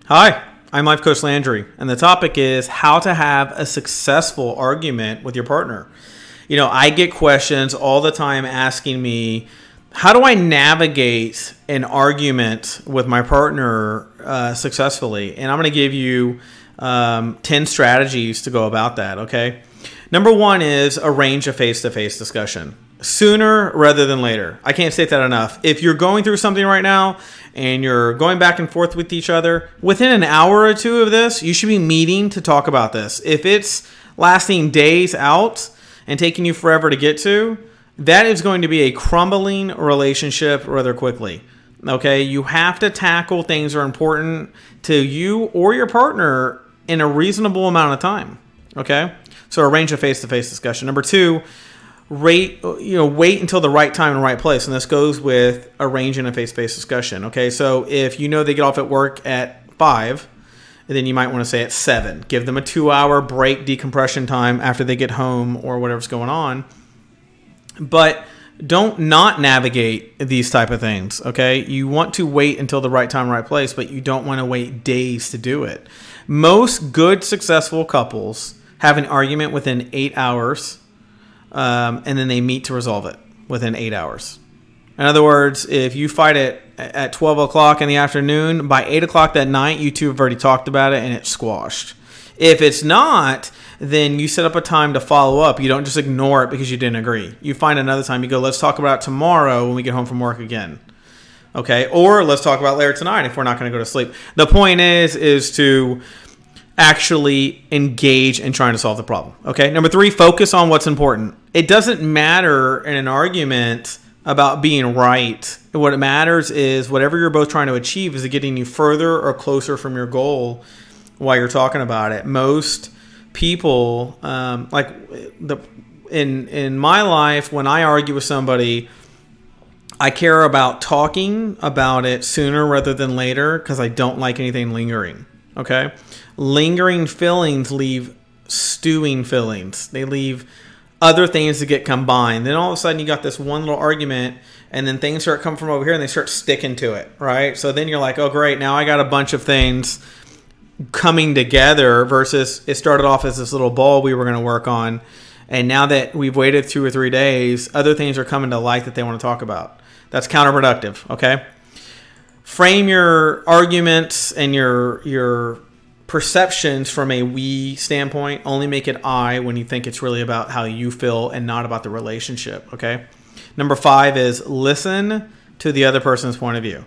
Hi, I'm Life Coach Landry, and the topic is how to have a successful argument with your partner. You know, I get questions all the time asking me, how do I navigate an argument with my partner successfully? And I'm going to give you 10 strategies to go about that, okay? Number one is arrange a face-to-face discussion. Sooner rather than later. I can't state that enough. If you're going through something right now and you're going back and forth with each other, within an hour or two of this, you should be meeting to talk about this. If it's lasting days out and taking you forever to get to, that is going to be a crumbling relationship rather quickly. Okay, you have to tackle things that are important to you or your partner in a reasonable amount of time. Okay, so arrange a face-to-face discussion. Number two, wait until the right time and right place, and this goes with arranging a face-to-face discussion. Okay, so if you know they get off at work at 5, then you might want to say at 7. Give them a 2-hour break, decompression time after they get home or whatever's going on. But don't not navigate these type of things. Okay, you want to wait until the right time, right place, but you don't want to wait days to do it. Most good, successful couples have an argument within 8 hours. And then they meet to resolve it within 8 hours. In other words, if you fight it at 12 o'clock in the afternoon, by 8 o'clock that night, you two have already talked about it and it's squashed. If it's not, then you set up a time to follow up. You don't just ignore it because you didn't agree. You find another time. You go, let's talk about it tomorrow when we get home from work again. Okay? Or let's talk about it later tonight if we're not going to go to sleep. The point is to actually engage in trying to solve the problem. Okay. Number three, focus on what's important. It doesn't matter in an argument about being right. What it matters is whatever you're both trying to achieve, is it getting you further or closer from your goal while you're talking about it. Most people, in my life, when I argue with somebody, I care about talking about it sooner rather than later because I don't like anything lingering. Okay. Lingering feelings leave stewing feelings. They leave other things to get combined. Then all of a sudden you got this one little argument and then things start coming from over here and they start sticking to it, right? So then you're like, oh great, now I got a bunch of things coming together versus it started off as this little ball we were going to work on. And now that we've waited 2 or 3 days, other things are coming to light that they want to talk about. That's counterproductive, okay? Frame your arguments and your perceptions from a we standpoint. Only make it I when you think it's really about how you feel and not about the relationship, okay? Number 5 is listen to the other person's point of view.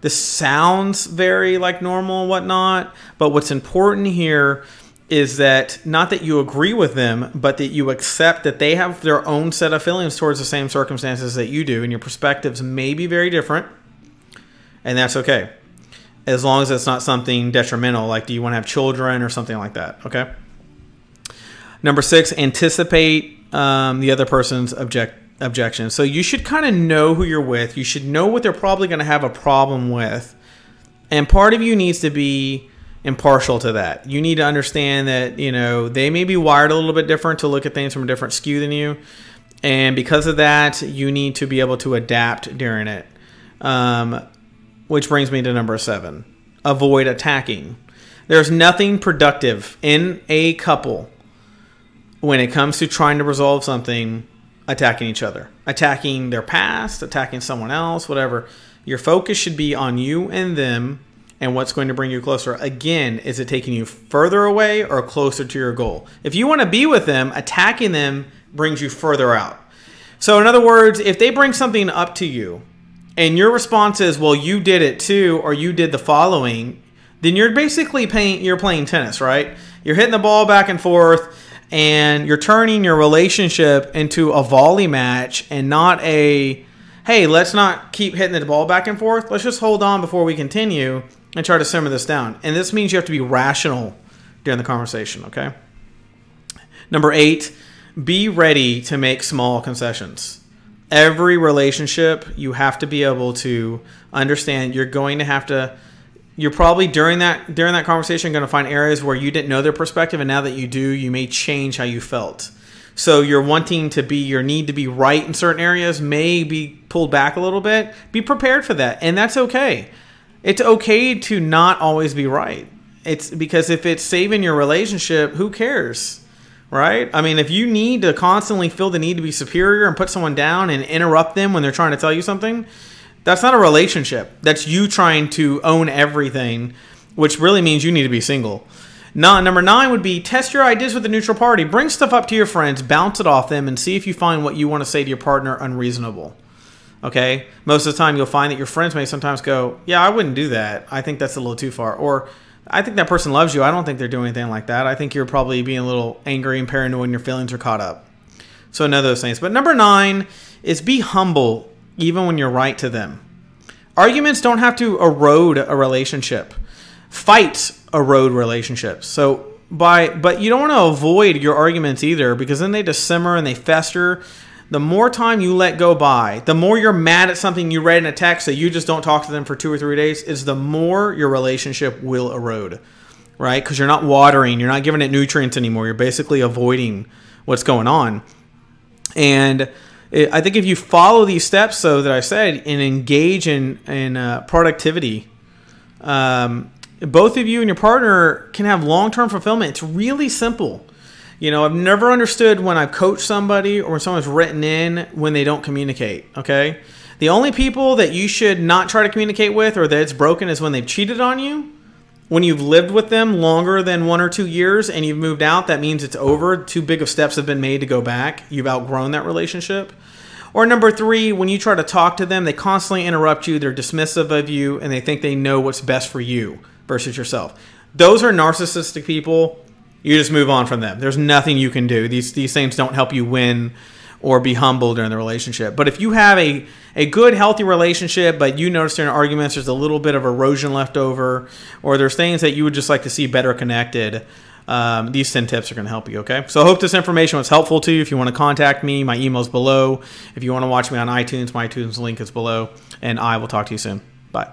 This sounds very like normal and whatnot, but what's important here is that not that you agree with them, but that you accept that they have their own set of feelings towards the same circumstances that you do, and your perspectives may be very different, and that's okay. As long as it's not something detrimental, like do you want to have children or something like that, okay? Number 6, anticipate the other person's objection. So you should kind of know who you're with. You should know what they're probably going to have a problem with. And part of you needs to be impartial to that. You need to understand that, you know, they may be wired a little bit different to look at things from a different skew than you. And because of that, you need to be able to adapt during it. Which brings me to number 7. Avoid attacking. There's nothing productive in a couple when it comes to trying to resolve something attacking each other. Attacking their past, attacking someone else, whatever. Your focus should be on you and them and what's going to bring you closer. Again, is it taking you further away or closer to your goal? If you want to be with them, attacking them brings you further out. So in other words, if they bring something up to you, and your response is, well, you did it too, or you did the following, then you're basically playing tennis, right? You're hitting the ball back and forth, and you're turning your relationship into a volley match and not a, hey, let's not keep hitting the ball back and forth. Let's just hold on before we continue and try to simmer this down. And this means you have to be rational during the conversation, okay? Number 8, be ready to make small concessions. Every relationship, you have to be able to understand you're probably during that conversation going to find areas where you didn't know their perspective, and now that you do, you may change how you felt. So your need to be right in certain areas may be pulled back a little bit. Be prepared for that, and that's okay. It's okay to not always be right. It's because if it's saving your relationship, who cares? Right? I mean, if you need to constantly feel the need to be superior and put someone down and interrupt them when they're trying to tell you something, that's not a relationship. That's you trying to own everything, which really means you need to be single. Number 9 would be test your ideas with a neutral party. Bring stuff up to your friends, bounce it off them, and see if you find what you want to say to your partner unreasonable. Okay? Most of the time, you'll find that your friends may sometimes go, yeah, I wouldn't do that. I think that's a little too far. Or, I think that person loves you. I don't think they're doing anything like that. I think you're probably being a little angry and paranoid when your feelings are caught up. So know those things. But number 9 is be humble even when you're right to them. Arguments don't have to erode a relationship. Fights erode relationships. But you don't want to avoid your arguments either, because then they just simmer and they fester. The more time you let go by, the more you're mad at something you read in a text that you just don't talk to them for 2 or 3 days, is the more your relationship will erode, right? Because you're not watering, you're not giving it nutrients anymore. You're basically avoiding what's going on. And I think if you follow these steps, so that I said, and engage in productivity, both of you and your partner can have long-term fulfillment. It's really simple. You know, I've never understood when I've coached somebody or when someone's written in when they don't communicate, okay? The only people that you should not try to communicate with or that it's broken is when they've cheated on you. When you've lived with them longer than 1 or 2 years and you've moved out, that means it's over. Too big of steps have been made to go back. You've outgrown that relationship. Or number 3, when you try to talk to them, they constantly interrupt you, they're dismissive of you, and they think they know what's best for you versus yourself. Those are narcissistic people. You just move on from them. There's nothing you can do. These things don't help you win or be humble during the relationship. But if you have a good, healthy relationship, but you notice during arguments there's a little bit of erosion left over, or there's things that you would just like to see better connected, these 10 tips are going to help you, okay? So I hope this information was helpful to you. If you want to contact me, my email's below. If you want to watch me on iTunes, my iTunes link is below. And I will talk to you soon. Bye.